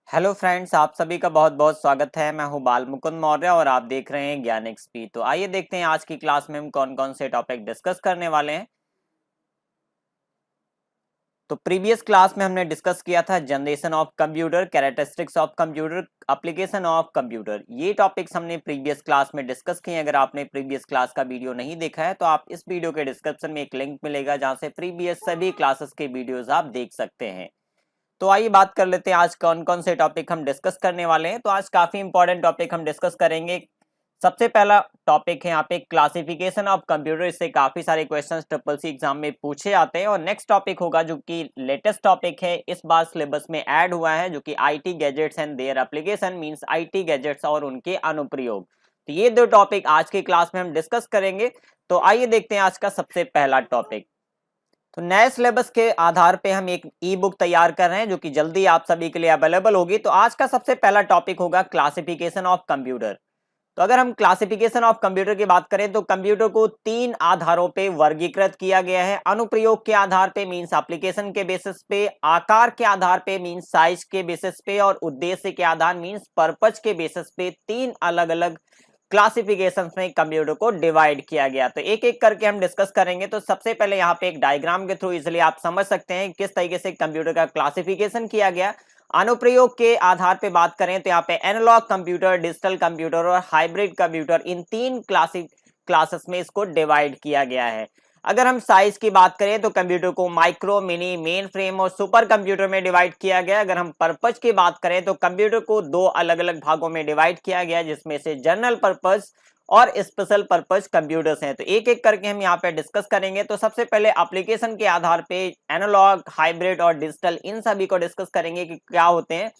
Hello friends, आप सभी का बहुत बहुत स्वागत है। मैं हूं बाल मुकुंद मौर्य और आप देख रहे हैं ज्ञान एक्सपी। तो आइए देखते हैं आज की क्लास में हम कौन कौन से टॉपिक डिस्कस करने वाले हैं। तो प्रीवियस क्लास में हमने डिस्कस किया था generation of computer, characteristics of computer, application of computer. ये टॉपिक्स हमने प्रीवियस क्लास में डिस्कस किए हैं। अगर आपने प्रीवियस क्लास का वीडियो नहीं देखा है तो आप इस वीडियो के डिस्क्रिप्शन में एक लिंक मिलेगा जहां से प्रीवियस सभी क्लासेस के वीडियोज आप देख सकते हैं। तो आइए बात कर लेते हैं आज कौन कौन से टॉपिक हम डिस्कस करने वाले हैं। तो आज काफी इंपॉर्टेंट टॉपिक हम डिस्कस करेंगे। सबसे पहला टॉपिक है यहाँ पे क्लासिफिकेशन ऑफ कंप्यूटर। इससे काफी सारे क्वेश्चंस ट्रिपल सी एग्जाम में पूछे आते हैं। और नेक्स्ट टॉपिक होगा जो कि लेटेस्ट टॉपिक है, इस बार सिलेबस में ऐड हुआ है, जो कि IT gadgets and their application, means IT gadgets और उनके अनुप्रयोग। तो ये दो टॉपिक आज की क्लास में हम डिस्कस करेंगे। तो आइए देखते हैं आज का सबसे पहला टॉपिक। तो नए सिलेबस के आधार पे हम एक ई बुक तैयार कर रहे हैं जो कि जल्दी आप सभी के लिए अवेलेबल होगी। तो आज का सबसे पहला टॉपिक होगा क्लासिफिकेशन ऑफ कंप्यूटर। तो अगर हम क्लासिफिकेशन ऑफ कंप्यूटर की बात करें तो कंप्यूटर को तीन आधारों पे वर्गीकृत किया गया है। अनुप्रयोग के आधार पे मींस एप्लीकेशन के बेसिस पे, आकार के आधार पे मींस साइज के बेसिस पे, और उद्देश्य के आधार मींस पर्पज के बेसिस पे तीन अलग अलग क्लासिफिकेशंस में कंप्यूटर को डिवाइड किया गया। तो एक एक करके हम डिस्कस करेंगे। तो सबसे पहले यहाँ पे एक डायग्राम के थ्रू इसलिए आप समझ सकते हैं किस तरीके से कंप्यूटर का क्लासिफिकेशन किया गया। अनुप्रयोग के आधार पे बात करें तो यहाँ पे एनालॉग कंप्यूटर, डिजिटल कंप्यूटर और हाइब्रिड कंप्यूटर, इन तीन क्लासेस में इसको डिवाइड किया गया है। अगर हम साइज की बात करें तो कंप्यूटर को माइक्रो, मिनी, मेन फ्रेम और सुपर कंप्यूटर में डिवाइड किया गया। अगर हम पर्पज की बात करें तो कंप्यूटर को दो अलग अलग भागों में डिवाइड किया गया, जिसमें से जनरल पर्पज और स्पेशल पर्पज कंप्यूटर्स हैं। तो एक एक करके हम यहाँ पे डिस्कस करेंगे। तो सबसे पहले एप्लीकेशन के आधार पे एनालॉग, हाइब्रिड और डिजिटल, इन सभी को डिस्कस करेंगे कि क्या होते हैं।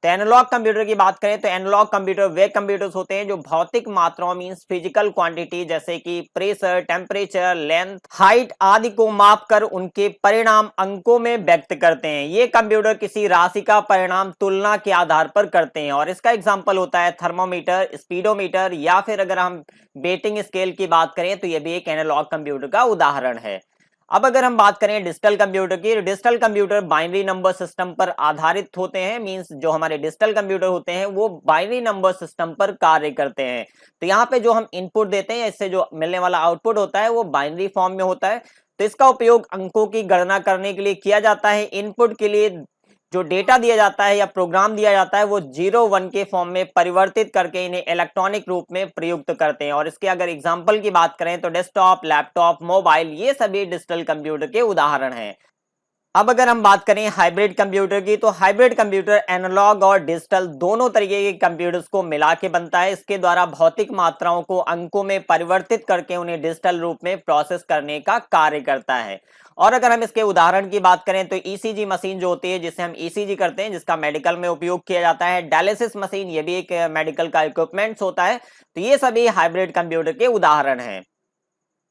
तो एनालॉग कंप्यूटर की बात करें तो एनालॉग कंप्यूटर वे कंप्यूटर्स होते हैं जो भौतिक मात्राओं मींस फिजिकल क्वांटिटी जैसे कि प्रेशर, टेम्परेचर, लेंथ, हाइट आदि को मापकर उनके परिणाम अंकों में व्यक्त करते हैं। ये कंप्यूटर किसी राशि का परिणाम तुलना के आधार पर करते हैं और इसका एग्जांपल होता है थर्मोमीटर, स्पीडोमीटर, या फिर अगर हम बेटिंग स्केल की बात करें तो ये भी एक एनालॉग कंप्यूटर का उदाहरण है। अब अगर हम बात करें डिजिटल कंप्यूटर की, digital computer binary number system पर आधारित होते हैं। मींस जो हमारे डिजिटल कंप्यूटर होते हैं वो बाइनरी नंबर सिस्टम पर कार्य करते हैं। तो यहाँ पे जो हम इनपुट देते हैं, इससे जो मिलने वाला आउटपुट होता है वो बाइनरी फॉर्म में होता है। तो इसका उपयोग अंकों की गणना करने के लिए किया जाता है। इनपुट के लिए जो डेटा दिया जाता है या प्रोग्राम दिया जाता है वो 0 1 के फॉर्म में परिवर्तित करके इन्हें इलेक्ट्रॉनिक रूप में प्रयुक्त करते हैं। और इसके अगर एग्जांपल की बात करें तो डेस्कटॉप, लैपटॉप, मोबाइल, ये सभी डिजिटल कंप्यूटर के उदाहरण हैं। अब अगर हम बात करें हाइब्रिड कंप्यूटर की, तो हाइब्रिड कंप्यूटर एनालॉग और डिजिटल दोनों तरीके के कंप्यूटर्स को मिला के बनता है। इसके द्वारा भौतिक मात्राओं को अंकों में परिवर्तित करके उन्हें डिजिटल रूप में प्रोसेस करने का कार्य करता है। और अगर हम इसके उदाहरण की बात करें तो ईसीजी मशीन जो होती है, जिसे हम ईसीजी करते हैं, जिसका मेडिकल में उपयोग किया जाता है, डायलिसिस मशीन, ये भी एक मेडिकल का इक्विपमेंट्स होता है। तो ये सभी हाइब्रिड कंप्यूटर के उदाहरण हैं।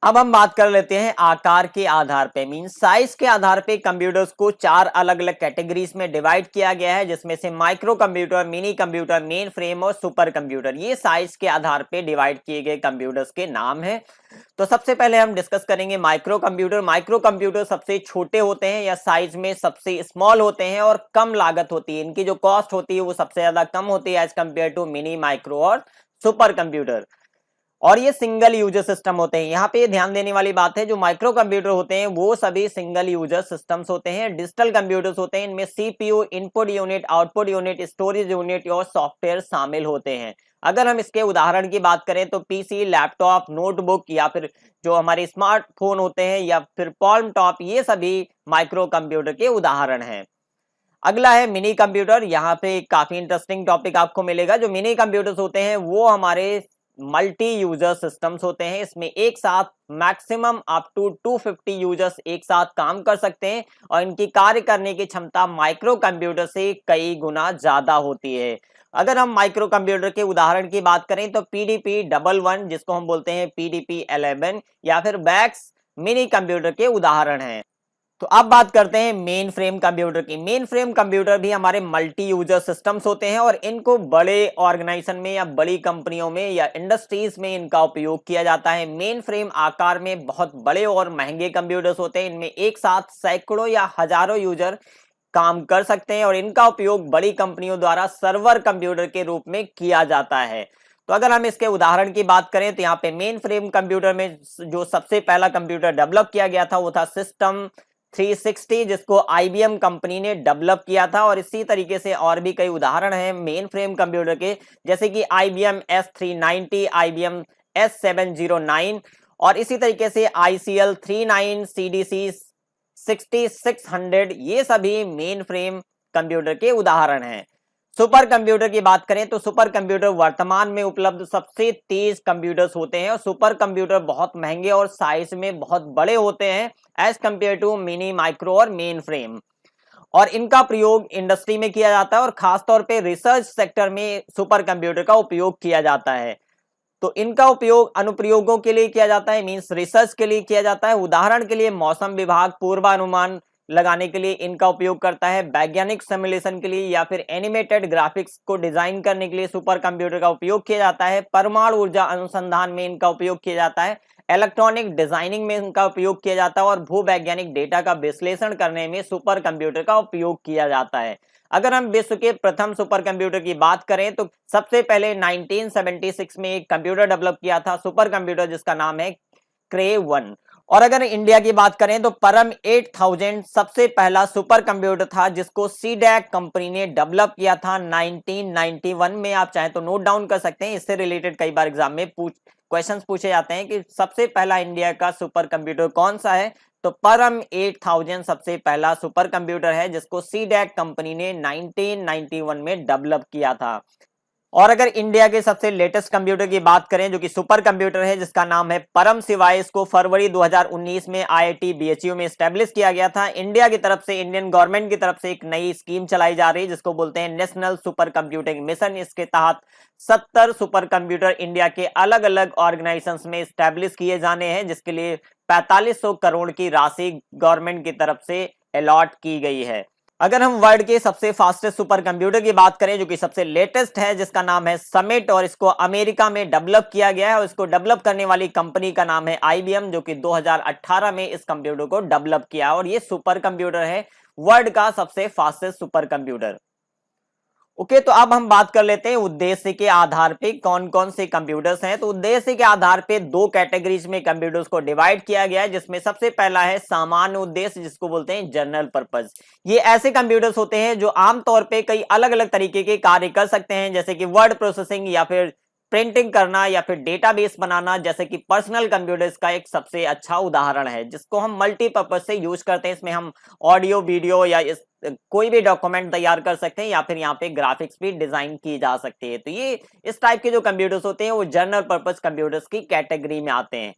अब हम बात कर लेते हैं आकार के आधार पे, मीन साइज के आधार पे कंप्यूटर्स को चार अलग अलग कैटेगरीज में डिवाइड किया गया है, जिसमें से micro computer, mini computer, main frame और सुपर कंप्यूटर, ये साइज के आधार पे डिवाइड किए गए कंप्यूटर्स के नाम है। तो सबसे पहले हम डिस्कस करेंगे माइक्रो कंप्यूटर। माइक्रो कंप्यूटर सबसे छोटे होते हैं या साइज में सबसे स्मॉल होते हैं और कम लागत होती है। इनकी जो कॉस्ट होती है वो सबसे ज्यादा कम होती है as compare to mini, micro और सुपर कंप्यूटर। और ये सिंगल यूजर सिस्टम होते हैं। यहाँ पे ये ध्यान देने वाली बात है, जो माइक्रो कंप्यूटर होते हैं वो सभी सिंगल यूजर सिस्टम्स होते हैं। डिजिटल कंप्यूटर्स होते हैं, इनमें CPU, input unit, output unit, storage unit और सॉफ्टवेयर शामिल होते हैं। अगर हम इसके उदाहरण की बात करें तो पीसी, लैपटॉप, नोटबुक या फिर जो हमारे स्मार्टफोन होते हैं या फिर पॉल्म टॉप, ये सभी माइक्रो कंप्यूटर के उदाहरण हैं। अगला है मिनी कंप्यूटर। यहाँ पे काफी इंटरेस्टिंग टॉपिक आपको मिलेगा। जो मिनी कंप्यूटर्स होते हैं वो हमारे मल्टी यूजर सिस्टम्स होते हैं। इसमें एक साथ मैक्सिमम अप टू 250 यूजर्स एक साथ काम कर सकते हैं और इनकी कार्य करने की क्षमता माइक्रो कंप्यूटर से कई गुना ज्यादा होती है। अगर हम माइक्रो कंप्यूटर के उदाहरण की बात करें तो पीडीपी 11, जिसको हम बोलते हैं पीडीपी 11, या फिर बैक्स मिनी कंप्यूटर के उदाहरण हैं। तो अब बात करते हैं मेन फ्रेम कंप्यूटर की। मेन फ्रेम कंप्यूटर भी हमारे मल्टी यूजर सिस्टम्स होते हैं और इनको बड़े ऑर्गेनाइजेशन में या बड़ी कंपनियों में या इंडस्ट्रीज में इनका उपयोग किया जाता है। मेन फ्रेम आकार में बहुत बड़े और महंगे कंप्यूटर्स होते हैं। इनमें एक साथ सैकड़ों या हजारों यूजर काम कर सकते हैं और इनका उपयोग बड़ी कंपनियों द्वारा सर्वर कंप्यूटर के रूप में किया जाता है। तो अगर हम इसके उदाहरण की बात करें तो यहाँ पे मेन फ्रेम कंप्यूटर में जो सबसे पहला कंप्यूटर डेवलप किया गया था वो था सिस्टम 360, जिसको IBM कंपनी ने डेवलप किया था। और इसी तरीके से और भी कई उदाहरण हैं मेन फ्रेम कंप्यूटर के, जैसे कि IBM S390, IBM S709 और इसी तरीके से ICL 39, CDC 6600, ये सभी मेन फ्रेम कंप्यूटर के उदाहरण हैं। सुपर कंप्यूटर की बात करें तो सुपर कंप्यूटर वर्तमान में उपलब्ध सबसे तेज कंप्यूटर्स होते हैं और सुपर कंप्यूटर बहुत महंगे और साइज में बहुत बड़े होते हैं as compare to mini, micro और मेन फ्रेम। और इनका प्रयोग इंडस्ट्री में किया जाता है और खासतौर पे रिसर्च सेक्टर में सुपर कंप्यूटर का उपयोग किया जाता है। तो इनका उपयोग अनुप्रयोगों के लिए किया जाता है, मींस रिसर्च के लिए किया जाता है। उदाहरण के लिए मौसम विभाग पूर्वानुमान लगाने के लिए इनका उपयोग करता है, वैज्ञानिक सिमुलेशन के लिए या फिर एनिमेटेड ग्राफिक्स को डिजाइन करने के लिए सुपर कंप्यूटर का उपयोग किया जाता है, परमाणु ऊर्जा अनुसंधान में इनका उपयोग किया जाता है, इलेक्ट्रॉनिक डिजाइनिंग में इनका उपयोग किया जाता है और भूवैज्ञानिक डेटा का विश्लेषण करने में सुपर कंप्यूटर का उपयोग किया जाता है। अगर हम विश्व के प्रथम सुपर कंप्यूटर की बात करें तो सबसे पहले 1976 में एक कंप्यूटर डेवलप किया था सुपर कंप्यूटर, जिसका नाम है क्रे 1। और अगर इंडिया की बात करें तो परम 8000 सबसे पहला सुपर कंप्यूटर था जिसको सीडैक कंपनी ने डेवलप किया था 1991 में। आप चाहें तो नोट डाउन कर सकते हैं, इससे रिलेटेड कई बार एग्जाम में क्वेश्चंस पूछे जाते हैं कि सबसे पहला इंडिया का सुपर कंप्यूटर कौन सा है। तो परम 8000 सबसे पहला सुपर कंप्यूटर है जिसको सीडैक कंपनी ने 1991 में डेवलप किया था। और अगर इंडिया के सबसे लेटेस्ट कंप्यूटर की बात करें जो कि सुपर कंप्यूटर है जिसका नाम है परम शिवाय, इसको फरवरी 2019 में IIT BHU में एस्टेब्लिश किया गया था। इंडिया की तरफ से, इंडियन गवर्नमेंट की तरफ से एक नई स्कीम चलाई जा रही है जिसको बोलते हैं नेशनल सुपर कंप्यूटिंग मिशन। इसके तहत 70 सुपर कंप्यूटर इंडिया के अलग अलग ऑर्गेनाइजेशंस में एस्टेब्लिश किए जाने हैं, जिसके लिए 4500 करोड़ की राशि गवर्नमेंट की तरफ से अलॉट की गई है। अगर हम वर्ल्ड के सबसे फास्टेस्ट सुपर कंप्यूटर की बात करें जो कि सबसे लेटेस्ट है जिसका नाम है समिट और इसको अमेरिका में डेवलप किया गया है और इसको डेवलप करने वाली कंपनी का नाम है IBM, जो कि 2018 में इस कंप्यूटर को डेवलप किया और ये सुपर कंप्यूटर है वर्ल्ड का सबसे फास्टेस्ट सुपर कंप्यूटर। ओके, तो अब हम बात कर लेते हैं उद्देश्य के आधार पे कौन कौन से कंप्यूटर्स हैं। तो उद्देश्य के आधार पे दो कैटेगरीज में कंप्यूटर्स को डिवाइड किया गया है, जिसमें सबसे पहला है सामान्य उद्देश्य जिसको बोलते हैं जनरल पर्पस। ये ऐसे कंप्यूटर्स होते हैं जो आमतौर पे कई अलग अलग तरीके के कार्य कर सकते हैं, जैसे कि वर्ड प्रोसेसिंग या फिर प्रिंटिंग करना या फिर डेटाबेस बनाना, जैसे कि पर्सनल कंप्यूटर्स का एक सबसे अच्छा उदाहरण है जिसको हम मल्टीपर्पज से यूज करते हैं। इसमें हम ऑडियो, वीडियो या कोई भी डॉक्यूमेंट तैयार कर सकते हैं या फिर यहाँ पे ग्राफिक्स भी डिजाइन की जा सकती है। तो ये इस टाइप के जो कंप्यूटर्स होते हैं वो जनरल पर्पज कंप्यूटर्स की कैटेगरी में आते हैं।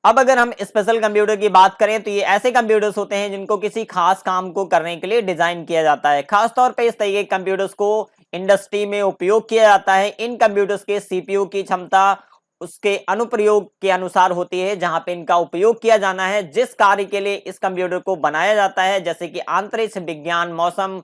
अब अगर हम स्पेशल कंप्यूटर की बात करें तो ये ऐसे कंप्यूटर्स होते हैं जिनको किसी खास काम को करने के लिए डिजाइन किया जाता है। खासतौर पे इस तरीके के कंप्यूटर्स को इंडस्ट्री में उपयोग किया जाता है। इन कंप्यूटर्स के CPU की क्षमता उसके अनुप्रयोग के अनुसार होती है जहां पे इनका उपयोग किया जाना है, जिस कार्य के लिए इस कंप्यूटर को बनाया जाता है, जैसे कि अंतरिक्ष विज्ञान, मौसम,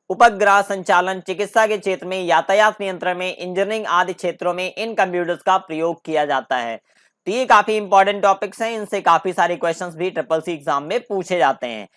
उपग्रह संचालन, चिकित्सा के क्षेत्र में, यातायात नियंत्रण में, इंजीनियरिंग आदि क्षेत्रों में इन कंप्यूटर्स का प्रयोग किया जाता है। तो ये काफी इंपॉर्टेंट टॉपिक्स हैं, इनसे काफी सारे क्वेश्चंस भी SSC एग्जाम में पूछे जाते हैं।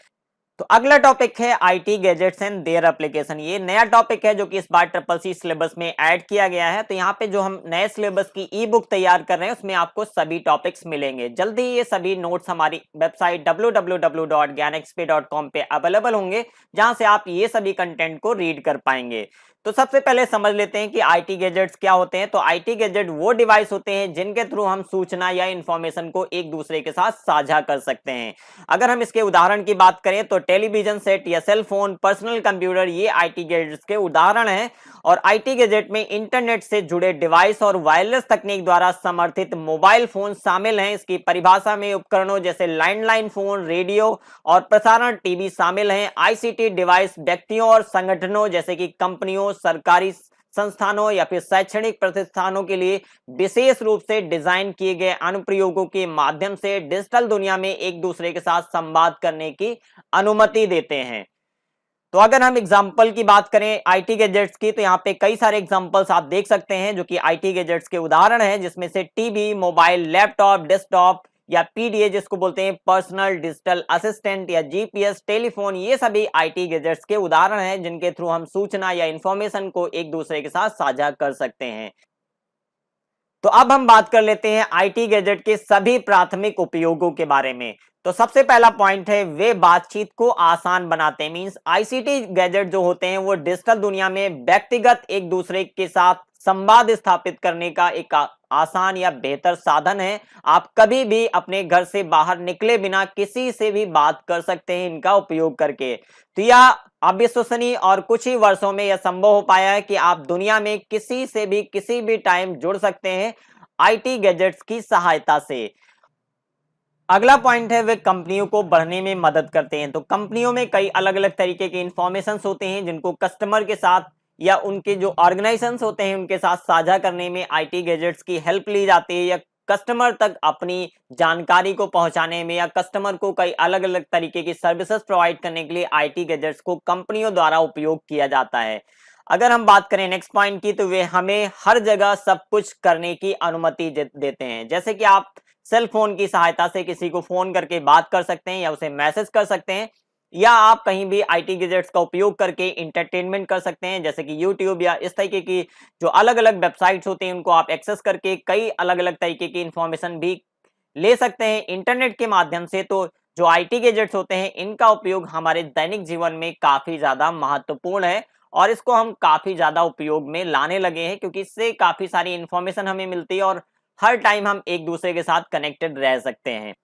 तो अगला टॉपिक है IT gadgets and their application. ये नया टॉपिक है जो कि इस बार SSC सिलेबस में ऐड किया गया है। तो यहाँ पे जो हम नए सिलेबस की ई बुक तैयार कर रहे हैं उसमें आपको सभी टॉपिक्स मिलेंगे। जल्दी ये सभी नोट्स हमारी वेबसाइट www.gyanxp.com पे अवेलेबल होंगे, जहां से आप ये सभी कंटेंट को रीड कर पाएंगे। तो सबसे पहले समझ लेते हैं कि IT गैजेट्स क्या होते हैं। तो IT गैजेट वो डिवाइस होते हैं जिनके थ्रू हम सूचना या इंफॉर्मेशन को एक दूसरे के साथ साझा कर सकते हैं। अगर हम इसके उदाहरण की बात करें तो टेलीविजन सेट या सेल फोन, पर्सनल कंप्यूटर, ये IT गैजेट्स के उदाहरण हैं। और IT गैजेट में इंटरनेट से जुड़े डिवाइस और वायरलेस तकनीक द्वारा समर्थित मोबाइल फोन शामिल हैं। इसकी परिभाषा में उपकरणों जैसे लैंडलाइन फोन, रेडियो और प्रसारण टीवी शामिल हैं। ICT डिवाइस व्यक्तियों और संगठनों जैसे कि कंपनियों, सरकारी संस्थानों या फिर शैक्षणिक प्रतिष्ठानों के लिए विशेष रूप से डिजाइन किए गए अनुप्रयोगों के माध्यम से डिजिटल दुनिया में एक दूसरे के साथ संवाद करने की अनुमति देते हैं। तो अगर हम एग्जाम्पल की बात करें IT गैजेट्स की तो यहाँ पे कई सारे एग्जाम्पल्स आप देख सकते हैं जो कि IT गैजेट्स के उदाहरण हैं, जिसमें से टीवी, मोबाइल, लैपटॉप, डेस्कटॉप, या पीडीए जिसको बोलते हैं पर्सनल डिजिटल असिस्टेंट, या जीपीएस, टेलीफोन, ये सभी आईटी गैजेट्स के उदाहरण हैं जिनके थ्रू हम सूचना या इंफॉर्मेशन को एक दूसरे के साथ साझा कर सकते हैं। तो अब हम बात कर लेते हैं आईटी गैजेट के सभी प्राथमिक उपयोगों के बारे में। तो सबसे पहला पॉइंट है, वे बातचीत को आसान बनाते हैं। मींस आईसीटी गैजेट जो होते हैं वो डिजिटल दुनिया में व्यक्तिगत एक दूसरे के साथ संवाद स्थापित करने का एक आसान या बेहतर साधन है। आप कभी भी अपने घर से बाहर निकले बिना किसी से भी बात कर सकते हैं इनका उपयोग करके। तो यह अविश्वसनीय और कुछ ही वर्षों में यह संभव हो पाया है कि आप दुनिया में किसी से भी किसी भी टाइम जुड़ सकते हैं आईटी गैजेट्स की सहायता से। अगला पॉइंट है, वे कंपनियों को बढ़ने में मदद करते हैं। तो कंपनियों में कई अलग अलग तरीके के इंफॉर्मेशन होते हैं जिनको कस्टमर के साथ या उनके जो ऑर्गेनाइजेशंस होते हैं उनके साथ साझा करने में आईटी गैजेट्स की हेल्प ली जाती है, या कस्टमर तक अपनी जानकारी को पहुंचाने में, या कस्टमर को कई अलग अलग तरीके की सर्विसेज प्रोवाइड करने के लिए आईटी गैजेट्स को कंपनियों द्वारा उपयोग किया जाता है। अगर हम बात करें नेक्स्ट पॉइंट की, तो वे हमें हर जगह सब कुछ करने की अनुमति देते हैं। जैसे कि आप सेल फोन की सहायता से किसी को फोन करके बात कर सकते हैं या उसे मैसेज कर सकते हैं, या आप कहीं भी आईटी गैजेट्स का उपयोग करके इंटरटेनमेंट कर सकते हैं, जैसे कि यूट्यूब या इस तरीके की जो अलग अलग वेबसाइट्स होती हैं उनको आप एक्सेस करके कई अलग अलग तरीके की इंफॉर्मेशन भी ले सकते हैं इंटरनेट के माध्यम से। तो जो आईटी गैजेट्स होते हैं इनका उपयोग हमारे दैनिक जीवन में काफी ज्यादा महत्वपूर्ण है और इसको हम काफी ज्यादा उपयोग में लाने लगे हैं, क्योंकि इससे काफी सारी इंफॉर्मेशन हमें मिलती है और हर टाइम हम एक दूसरे के साथ कनेक्टेड रह सकते हैं।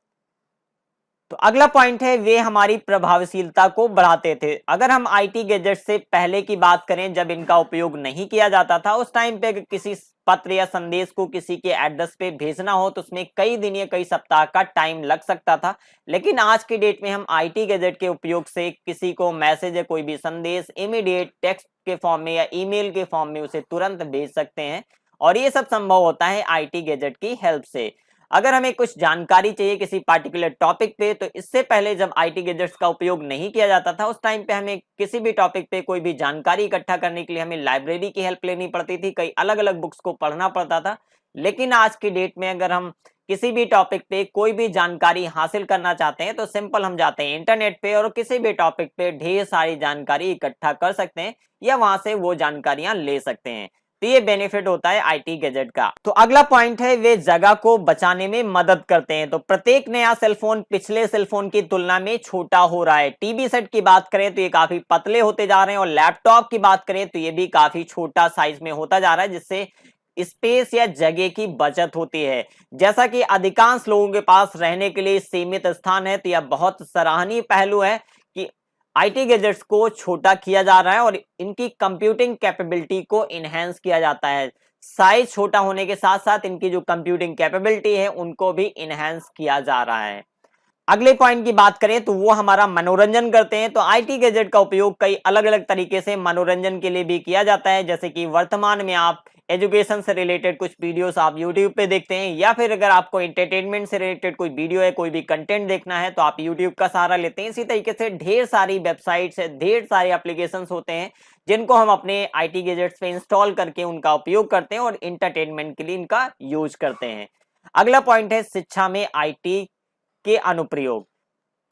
तो अगला पॉइंट है, वे हमारी प्रभावशीलता को बढ़ाते थे। अगर हम आईटी गैजेट से पहले की बात करें जब इनका उपयोग नहीं किया जाता था, उस टाइम पे किसी पत्र या संदेश को किसी के एड्रेस पे भेजना हो तो उसमें कई दिन या कई सप्ताह का टाइम लग सकता था। लेकिन आज की डेट में हम आईटी गैजेट के उपयोग से किसी को मैसेज या कोई भी संदेश इमीडिएट टेक्स्ट के फॉर्म में या ईमेल के फॉर्म में उसे तुरंत भेज सकते हैं, और ये सब संभव होता है आईटी गैजेट की हेल्प से। अगर हमें कुछ जानकारी चाहिए किसी पार्टिकुलर टॉपिक पे, तो इससे पहले जब आईटी गैजेट्स का उपयोग नहीं किया जाता था, उस टाइम पे हमें किसी भी टॉपिक पे कोई भी जानकारी इकट्ठा करने के लिए हमें लाइब्रेरी की हेल्प लेनी पड़ती थी, कई अलग अलग बुक्स को पढ़ना पड़ता था। लेकिन आज की डेट में अगर हम किसी भी टॉपिक पे कोई भी जानकारी हासिल करना चाहते हैं तो सिंपल हम जाते हैं इंटरनेट पे और किसी भी टॉपिक पे ढेर सारी जानकारी इकट्ठा कर सकते हैं या वहां से वो जानकारियां ले सकते हैं। तो ये बेनिफिट होता है आईटी गैजेट का। तो अगला पॉइंट है, वे जगह को बचाने में मदद करते हैं। तो प्रत्येक नया सेलफोन पिछले सेलफोन की तुलना में छोटा हो रहा है। टीवी सेट की बात करें तो ये काफी पतले होते जा रहे हैं, और लैपटॉप की बात करें तो ये भी काफी छोटा साइज में होता जा रहा है, जिससे स्पेस या जगह की बचत होती है। जैसा कि अधिकांश लोगों के पास रहने के लिए सीमित स्थान है, तो यह बहुत सराहनीय पहलू है कि आईटी गैजेट्स को छोटा किया जा रहा है और इनकी कंप्यूटिंग कैपेबिलिटी को इनहेंस किया जाता है। साइज छोटा होने के साथ साथ इनकी जो कंप्यूटिंग कैपेबिलिटी है उनको भी इनहेंस किया जा रहा है। अगले पॉइंट की बात करें तो वो हमारा मनोरंजन करते हैं। तो आईटी गैजेट का उपयोग कई अलग अलग तरीके से मनोरंजन के लिए भी किया जाता है, जैसे कि वर्तमान में आप एजुकेशन से रिलेटेड कुछ वीडियोस आप यूट्यूब पे देखते हैं, या फिर अगर आपको एंटरटेनमेंट से रिलेटेड कोई वीडियो है, कोई भी कंटेंट देखना है तो आप यूट्यूब का सहारा लेते हैं। इसी तरीके से ढेर सारी वेबसाइट्स है, ढेर सारे एप्लीकेशंस होते हैं जिनको हम अपने आईटी गैजेट्स पे इंस्टॉल करके उनका उपयोग करते हैं और इंटरटेनमेंट के लिए इनका यूज करते हैं। अगला पॉइंट है, शिक्षा में आईटी के अनुप्रयोग।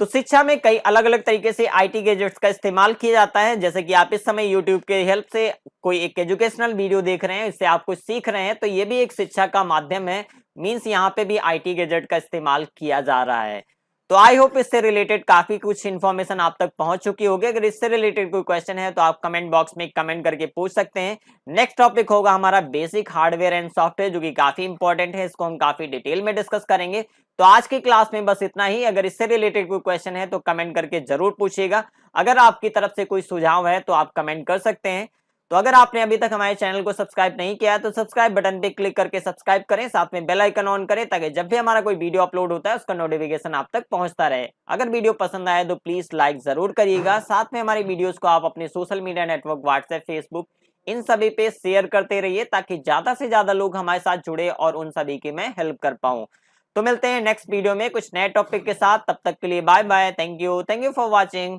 तो शिक्षा में कई अलग अलग तरीके से आईटी गैजेट्स का इस्तेमाल किया जाता है, जैसे कि आप इस समय यूट्यूब के हेल्प से कोई एक एजुकेशनल वीडियो देख रहे हैं, इससे आप कुछ सीख रहे हैं, तो ये भी एक शिक्षा का माध्यम है। मींस यहाँ पे भी आईटी गैजेट का इस्तेमाल किया जा रहा है। तो आई होप इससे रिलेटेड काफी कुछ इन्फॉर्मेशन आप तक पहुंच चुकी होगी। अगर इससे रिलेटेड कोई क्वेश्चन है तो आप कमेंट बॉक्स में कमेंट करके पूछ सकते हैं। नेक्स्ट टॉपिक होगा हमारा बेसिक हार्डवेयर एंड सॉफ्टवेयर, जो कि काफी इंपॉर्टेंट है, इसको हम काफी डिटेल में डिस्कस करेंगे। तो आज की क्लास में बस इतना ही। अगर इससे रिलेटेड कोई क्वेश्चन है तो कमेंट करके जरूर पूछिएगा। अगर आपकी तरफ से कोई सुझाव है तो आप कमेंट कर सकते हैं। तो अगर आपने अभी तक हमारे चैनल को सब्सक्राइब नहीं किया है तो सब्सक्राइब बटन पे क्लिक करके सब्सक्राइब करें, साथ में बेल आइकन ऑन करें, ताकि जब भी हमारा कोई वीडियो अपलोड होता है उसका नोटिफिकेशन आप तक पहुंचता रहे। अगर वीडियो पसंद आए तो प्लीज लाइक जरूर करिएगा। साथ में हमारी वीडियोस को आप अपने social media network WhatsApp, Facebook, इन सभी पे शेयर करते रहिए, ताकि ज्यादा से ज्यादा लोग हमारे साथ जुड़े और उन सभी की मैं हेल्प कर पाऊं। तो मिलते हैं नेक्स्ट वीडियो में कुछ नए टॉपिक के साथ। तब तक के लिए bye bye. Thank you for watching.